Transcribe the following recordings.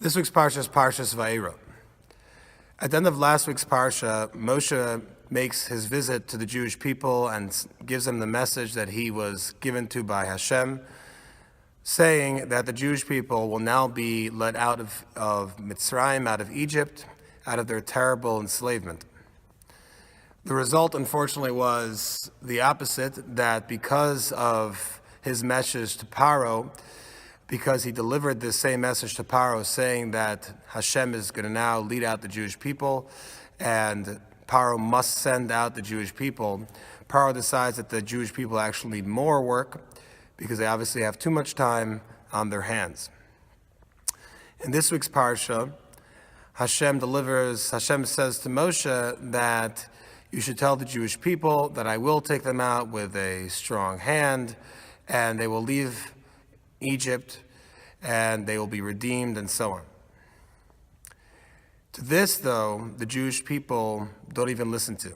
This week's Parsha is Parshas Va'Eira2. At the end of last week's Parsha, Moshe makes his visit to the Jewish people and gives them the message that he was given to by Hashem, saying that the Jewish people will now be let out of Mitzrayim, out of Egypt, out of their terrible enslavement. The result, unfortunately, was the opposite, that because of his message to Paro, because he delivered this same message to Paro saying that Hashem is going to now lead out the Jewish people and Paro must send out the Jewish people, Paro decides that the Jewish people actually need more work because they obviously have too much time on their hands. In this week's Parsha, Hashem says to Moshe that you should tell the Jewish people that I will take them out with a strong hand and they will leave Egypt, and they will be redeemed, and so on. To this, though, the Jewish people don't even listen to.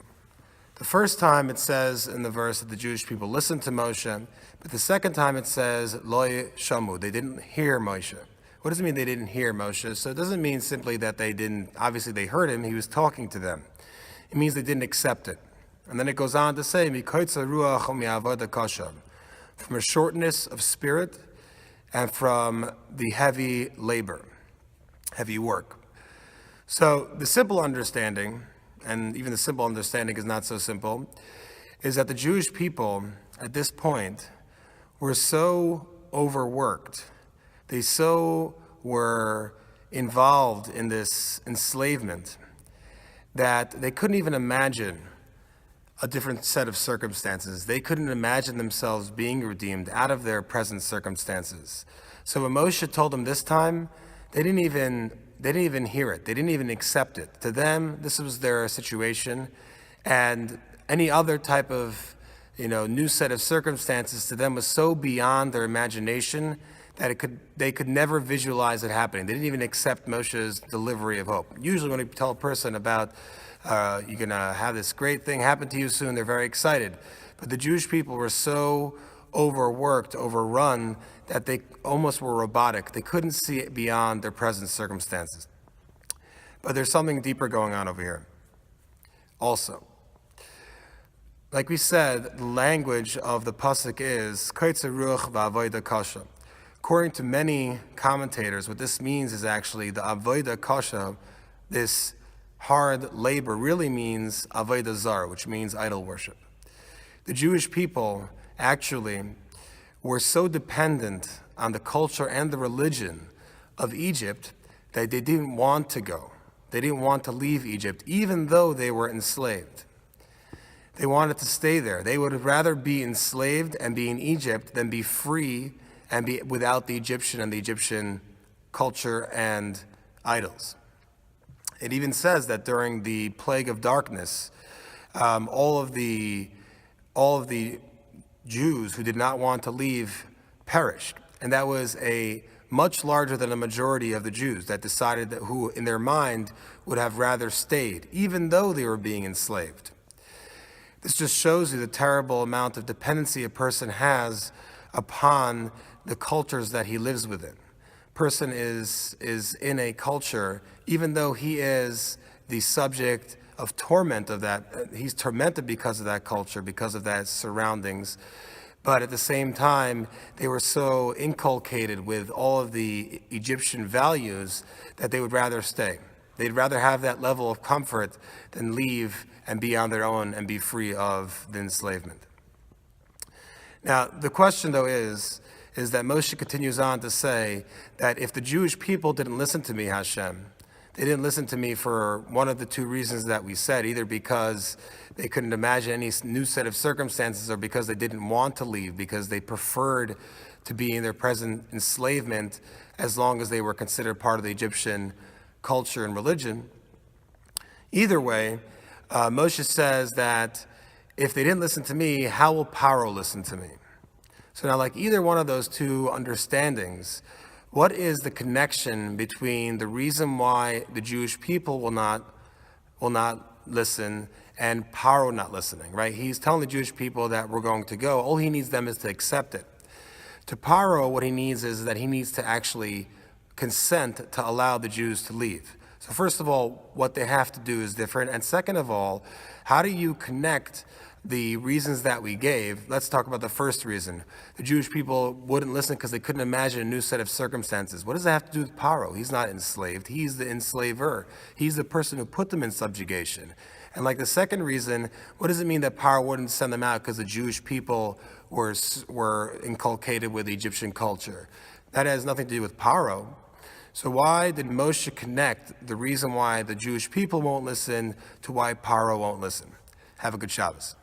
The first time it says in the verse that the Jewish people listened to Moshe, but the second time it says, Lo shamu, they didn't hear Moshe. What does it mean they didn't hear Moshe? So it doesn't mean simply that they didn't, obviously they heard him, he was talking to them. It means they didn't accept it. And then it goes on to say, from a shortness of spirit, and from the heavy labor, heavy work. So the simple understanding, and even the simple understanding is not so simple, is that the Jewish people at this point were so overworked, they so were involved in this enslavement that they couldn't even imagine a different set of circumstances. They couldn't imagine themselves being redeemed out of their present circumstances. So when Moshe told them this time, they didn't even hear it. They didn't even accept it. To them, this was their situation, and any other type of, new set of circumstances to them was so beyond their imagination that they could never visualize it happening. They didn't even accept Moshe's delivery of hope. Usually when you tell a person about you're going to have this great thing happen to you soon, they're very excited. But the Jewish people were so overworked, overrun, that they almost were robotic. They couldn't see it beyond their present circumstances. But there's something deeper going on over here. Also, like we said, the language of the pasuk is Kaitzer Ruach va'avoda kasha. According to many commentators, what this means is actually the avoda kasha, this hard labor, really means avodah zarah, which means idol worship. The Jewish people actually were so dependent on the culture and the religion of Egypt that they didn't want to go. They didn't want to leave Egypt, even though they were enslaved. They wanted to stay there. They would rather be enslaved and be in Egypt than be free and be without the Egyptian and the Egyptian culture and idols. It even says that during the plague of darkness, all of the Jews who did not want to leave perished. And that was a much larger than a majority of the Jews that decided that who in their mind would have rather stayed, even though they were being enslaved. This just shows you the terrible amount of dependency a person has upon the cultures that he lives within. Person is in a culture, even though he is the subject of torment of that, he's tormented because of that culture, because of that surroundings. But at the same time, they were so inculcated with all of the Egyptian values that they would rather stay. They'd rather have that level of comfort than leave and be on their own and be free of the enslavement. Now, the question though is that Moshe continues on to say that if the Jewish people didn't listen to me, Hashem, they didn't listen to me for one of the two reasons that we said, either because they couldn't imagine any new set of circumstances or because they didn't want to leave, because they preferred to be in their present enslavement as long as they were considered part of the Egyptian culture and religion. Either way, Moshe says that if they didn't listen to me, how will Paro listen to me? So now, like either one of those two understandings, what is the connection between the reason why the Jewish people will not listen and Paro not listening, right? He's telling the Jewish people that we're going to go. All he needs them is to accept it. To Paro, what he needs is that he needs to actually consent to allow the Jews to leave. So first of all, what they have to do is different. And second of all, how do you connect the reasons that we gave? Let's talk about the first reason. The Jewish people wouldn't listen because they couldn't imagine a new set of circumstances. What does that have to do with Paro? He's not enslaved. He's the enslaver. He's the person who put them in subjugation. And like the second reason, what does it mean that Paro wouldn't send them out because the Jewish people were inculcated with Egyptian culture? That has nothing to do with Paro. So why did Moshe connect the reason why the Jewish people won't listen to why Paro won't listen? Have a good Shabbos.